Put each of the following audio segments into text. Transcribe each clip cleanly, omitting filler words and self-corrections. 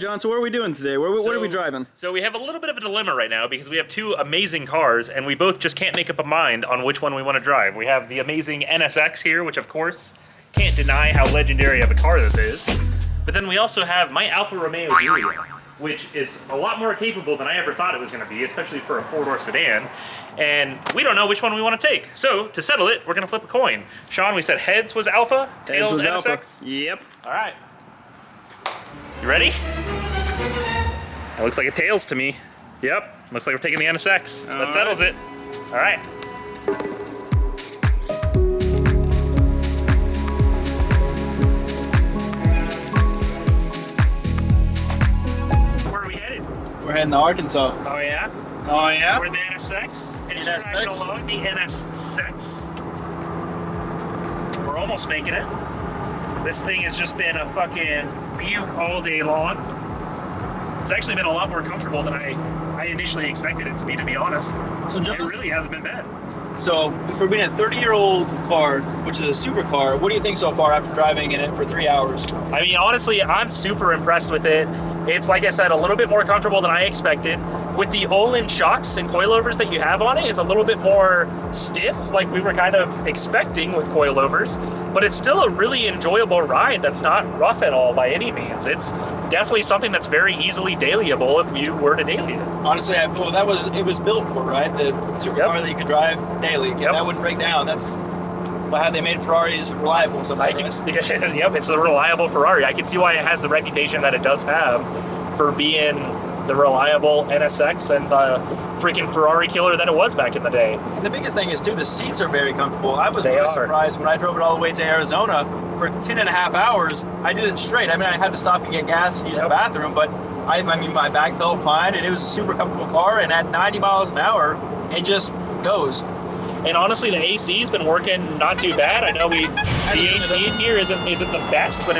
John, so what are we doing today? What are we driving? So we have a little bit of a dilemma right now because we have two amazing cars and we both just can't make up a mind on which one we want to drive. We have the amazing NSX here, which of course can't deny how legendary of a car this is. But then we also have my Alfa Romeo Giulia, which is a lot more capable than I ever thought it was going to be, especially for a four-door sedan. And we don't know which one we want to take. So to settle it, we're going to flip a coin. Sean, we said heads was Alfa, tails was NSX? Alpha. Yep. All right. You ready? That looks like a tails to me. Yep, looks like we're taking the NSX. That settles it. All right. Where are we headed? We're heading to Arkansas. Oh yeah? Oh yeah? We're in the NSX. And it's dragging along the NSX. We're almost making it. This thing has just been a fucking beaut all day long. It's actually been a lot more comfortable than I initially expected it to be honest. So John, it really hasn't been bad. So for being a 30-year-old car, which is a supercar, what do you think so far after driving in it for 3 hours? I mean, honestly, I'm super impressed with it. It's, like I said, a little bit more comfortable than I expected. With the Olin shocks and coilovers that you have on it, it's a little bit more stiff, like we were kind of expecting with coilovers, but it's still a really enjoyable ride that's not rough at all by any means. It's definitely something that's very easily dailyable if you were to daily it. Honestly, it was built for, right? The supercar that you could drive daily. Yep. That wouldn't break down. That's how they made Ferraris reliable. Yep, it's a reliable Ferrari. I can see why it has the reputation that it does have for being the reliable NSX and the freaking Ferrari killer that it was back in the day. And the biggest thing is too, the seats are very comfortable. I was really surprised when I drove it all the way to Arizona for 10.5 hours. I did it straight. I mean, I had to stop and get gas and use the bathroom, but I mean, my back felt fine, and it was a super comfortable car. And at 90 miles an hour, it just goes. And honestly, the AC's been working not too bad. I know the AC in here isn't the best, but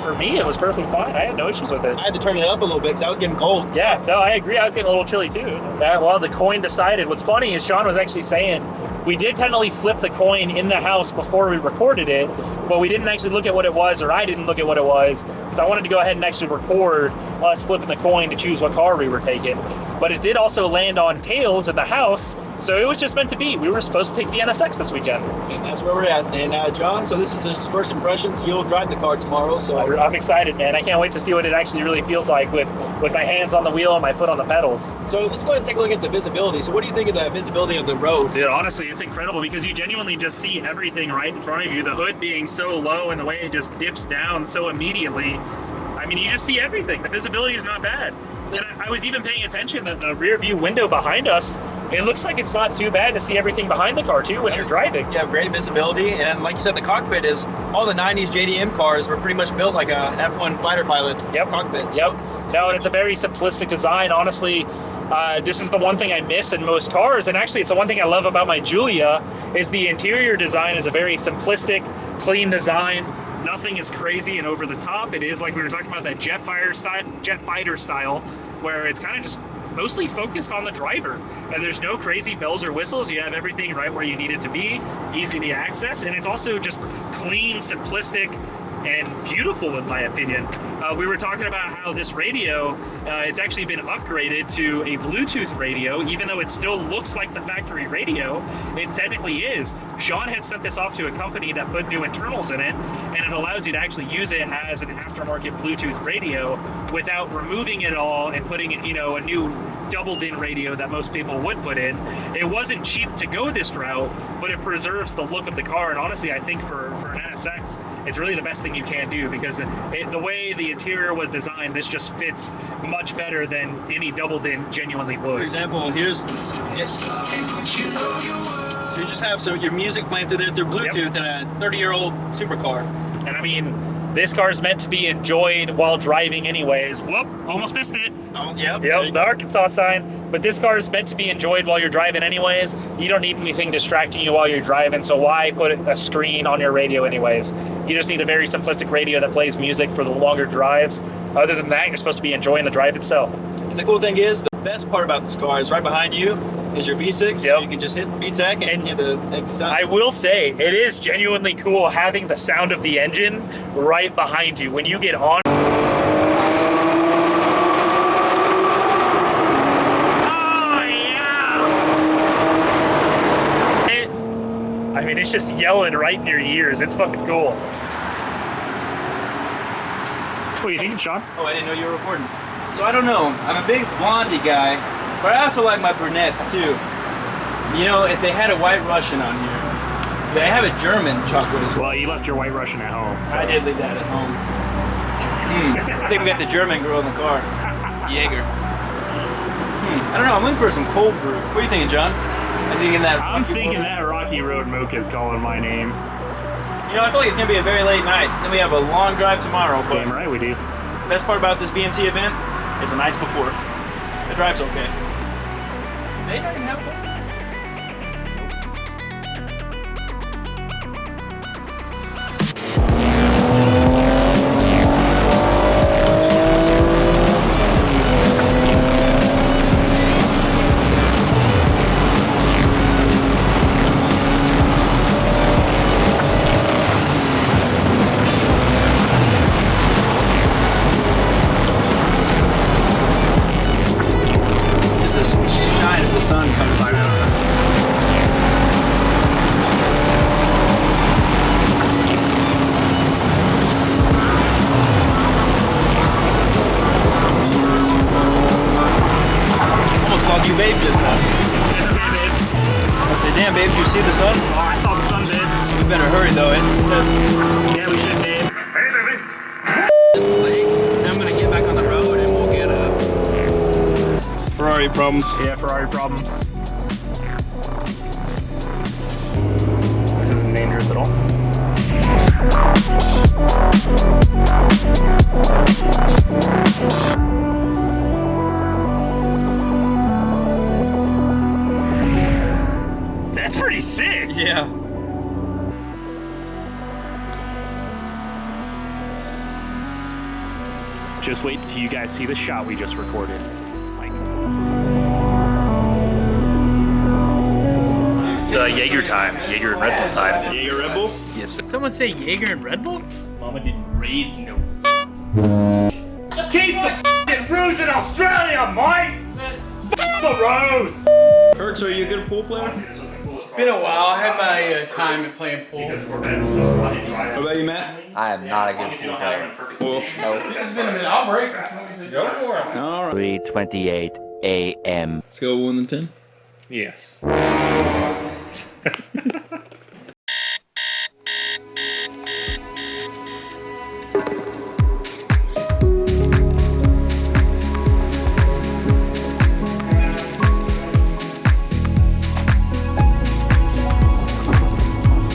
for me, it was perfectly fine. I had no issues with it. I had to turn it up a little bit because I was getting cold. Yeah, no, I agree. I was getting a little chilly too. Well, the coin decided. What's funny is Sean was actually saying, we did technically flip the coin in the house before we recorded it, but we didn't actually look at what it was, or I didn't look at what it was, because I wanted to go ahead and actually record us flipping the coin to choose what car we were taking. But it did also land on tails in the house, so it was just meant to be. We were supposed to take the NSX this weekend. And that's where we're at. And John, so this is his first impressions. You'll drive the car tomorrow, so I'm excited, man. I can't wait to see what it actually really feels like with my hands on the wheel and my foot on the pedals. So let's go ahead and take a look at the visibility. So what do you think of the visibility of the road? Dude, honestly, it's incredible because you genuinely just see everything right in front of you. The hood being so low and the way it just dips down so immediately. I mean, you just see everything. The visibility is not bad. And I was even paying attention that the rear view window behind us, it looks like it's not too bad to see everything behind the car too when you're driving. You have great visibility, and like you said, the cockpit is, all the 90s JDM cars were pretty much built like a F1 fighter pilot cockpit. Yep. No, and it's a very simplistic design. Honestly, this is the one thing I miss in most cars, and actually it's the one thing I love about my Giulia, is the interior design is a very simplistic, clean design. Nothing is crazy and over the top. It is like we were talking about, that jet fighter style, where it's kind of just mostly focused on the driver. And there's no crazy bells or whistles. You have everything right where you need it to be, easy to access, and it's also just clean, simplistic, and beautiful in my opinion. We were talking about how this radio, it's actually been upgraded to a Bluetooth radio, even though it still looks like the factory radio, it technically is. Sean had sent this off to a company that put new internals in it, and it allows you to actually use it as an aftermarket Bluetooth radio without removing it all and putting in, a new doubled-in radio that most people would put in. It wasn't cheap to go this route, but it preserves the look of the car, and honestly, I think for an NSX, it's really the best thing you can do, because the way the interior was designed, this just fits much better than any doubled-in genuinely would. For example, you just have your music playing through Bluetooth in a 30-year-old supercar. And I mean, this car is meant to be enjoyed while driving anyways. Whoop, almost missed it. Yep, the Arkansas sign. But this car is meant to be enjoyed while you're driving anyways. You don't need anything distracting you while you're driving, so why put a screen on your radio anyways? You just need a very simplistic radio that plays music for the longer drives. Other than that, you're supposed to be enjoying the drive itself. And the cool thing is, the best part about this car is right behind you is your V6. So you can just hit VTEC and get the sound. I will say, it is genuinely cool having the sound of the engine right behind you. When you get on, I mean, it's just yelling right in your ears. It's fucking cool. What are you thinking, Sean? Oh, I didn't know you were recording. So I don't know. I'm a big blondie guy, but I also like my brunettes too. You know, if they had a White Russian on here, they have a German chocolate as well. Well, you left your White Russian at home. So. I did leave that at home. I think we got the German girl in the car. Jaeger. I don't know. I'm looking for some cold brew. What are you thinking, John? I'm thinking that Rocky Road Mocha is calling my name. You know, I feel like it's gonna be a very late night. Then we have a long drive tomorrow. But damn right we do. Best part about this BMT event is the nights before. The drive's okay. They don't even have a babe just now. I said, damn, babe, did you see the sun? Oh, I saw the sun, babe. We better hurry, though, Yeah, we should, babe. Hey, baby. Just late. I'm gonna get back on the road and we'll get Ferrari problems. Yeah, Ferrari problems. This isn't dangerous at all. That's pretty sick. Yeah. Just wait till you guys see the shot we just recorded. Like, it's Jaeger time. Jaeger and Red Bull time. Jaeger Red Bull? Yes, sir. Someone say Jaeger and Red Bull? Mama didn't raise no. Keep the f***ing roos in Australia, mate! F*** the roads! Kurtz, are you a good pool player? It's been a while. I had my time at playing pool. What about you, Matt? I am not a good pool player. Well, It's been a minute. I'll break it. Go for it. all right. 3:28 a.m. Let's go 1 to 10. Yes.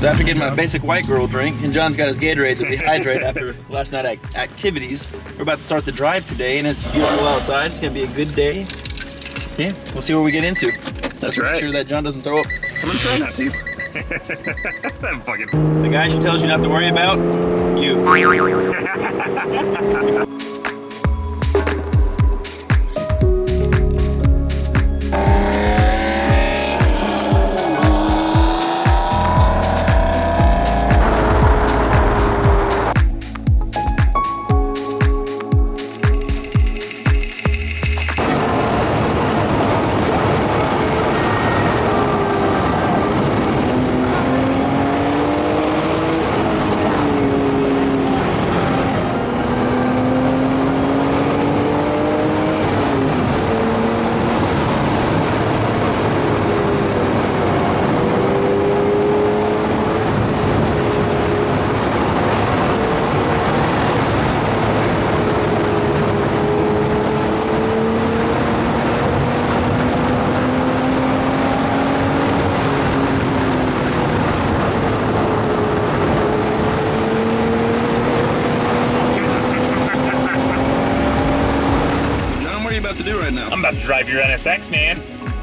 So after getting my basic white girl drink, and John's got his Gatorade to dehydrate after last night activities, we're about to start the drive today, and it's beautiful outside. It's gonna be a good day. Yeah, we'll see what we get into. Let's right. make sure that John doesn't throw up. I'm gonna try not to. That fucking. The guy she tells you not to worry about, you. I'm about to drive your NSX, man.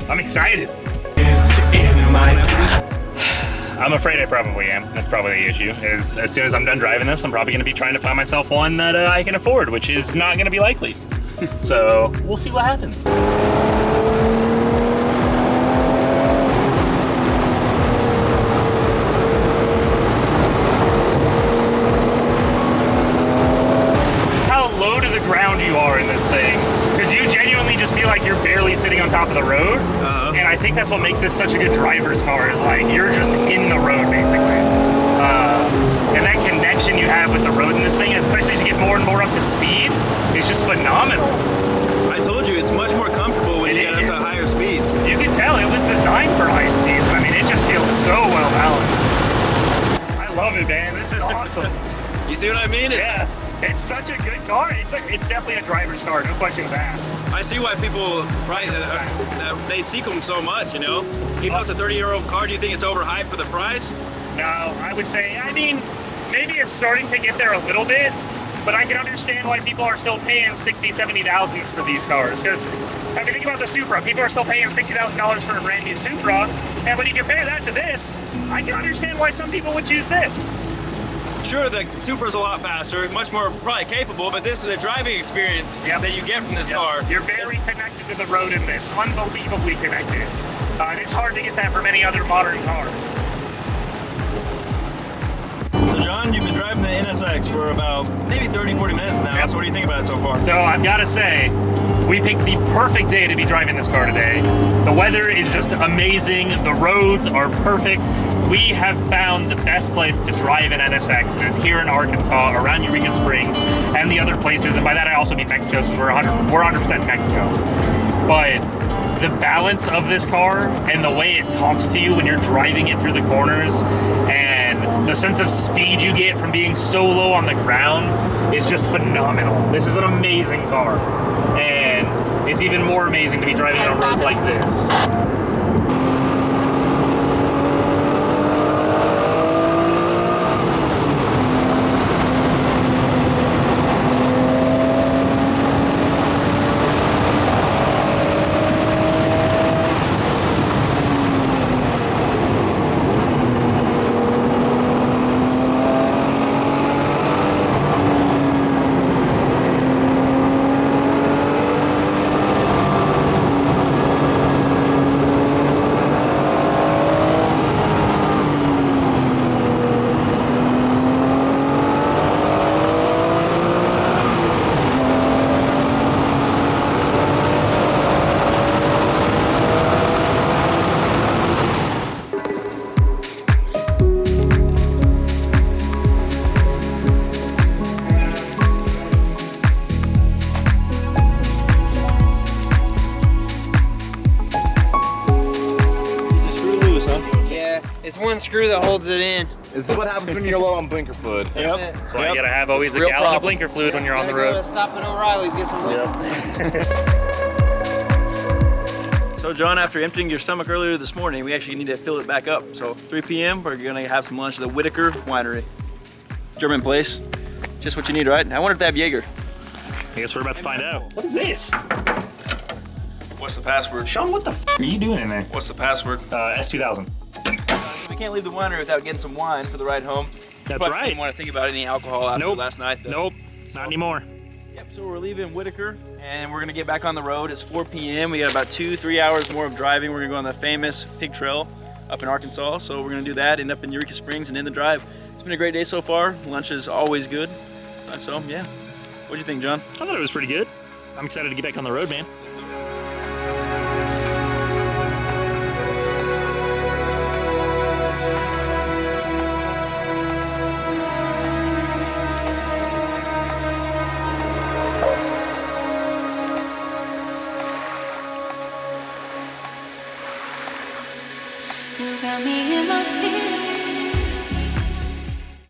I'm excited. I'm afraid I probably am. That's probably the issue. Is as soon as I'm done driving this, I'm probably going to be trying to find myself one that I can afford, which is not going to be likely. So we'll see what happens. How low to the ground you are in this thing. Because you genuinely just feel like you're barely sitting on top of the road. And I think that's what makes this such a good driver's car, is like, you're just in the road it, man. This is awesome. You see what I mean? Yeah, it's such a good car. It's definitely a driver's car, no questions asked. I see why people, they seek them so much, you know? Even though it's a 30-year-old car, do you think it's overhyped for the price? No, I would say, I mean, maybe it's starting to get there a little bit, but I can understand why people are still paying $60,000, $70,000 for these cars. Because, I mean, think about the Supra. People are still paying $60,000 for a brand new Supra, and when you compare that to this, I can understand why some people would choose this. Sure, the Supra's a lot faster, much more probably capable, but this is the driving experience that you get from this car. You're very connected to the road in this, unbelievably connected. And it's hard to get that from any other modern car. So John, you've been driving the NSX for about maybe 30, 40 minutes now, so what do you think about it so far? So I've got to say, we picked the perfect day to be driving this car today. The weather is just amazing, the roads are perfect. We have found the best place to drive an NSX, and it's here in Arkansas, around Eureka Springs, and the other places, and by that I also mean Mexico, because we're 100% Mexico. But the balance of this car, and the way it talks to you when you're driving it through the corners, and the sense of speed you get from being so low on the ground is just phenomenal. This is an amazing car, and it's even more amazing to be driving on roads like this. It's one screw that holds it in. This is what happens when you're low on blinker fluid. That's That's why you gotta have always a gallon of blinker fluid when you're on the road. Go to Stop at O'Reilly's, get some blinker. So John, after emptying your stomach earlier this morning, we actually need to fill it back up. So 3 p.m. we're gonna have some lunch at the Whitaker Winery. German place. Just what you need, right? I wonder if they have Jaeger. I guess we're about to find out. What is this? What's the password? Sean, what the f are you doing in there? What's the password? S2000. We can't leave the winery without getting some wine for the ride home. That's But right. I didn't want to think about any alcohol after Nope. last night, though. Nope, not anymore. Yep, so we're leaving Whitaker, and we're gonna get back on the road. It's 4 p.m. We got about 2-3 hours more of driving. We're gonna go on the famous Pig Trail up in Arkansas. So we're gonna do that, end up in Eureka Springs and end the drive. It's been a great day so far. Lunch is always good. So yeah, what do you think, John? I thought it was pretty good. I'm excited to get back on the road, man. You got me in my feelings.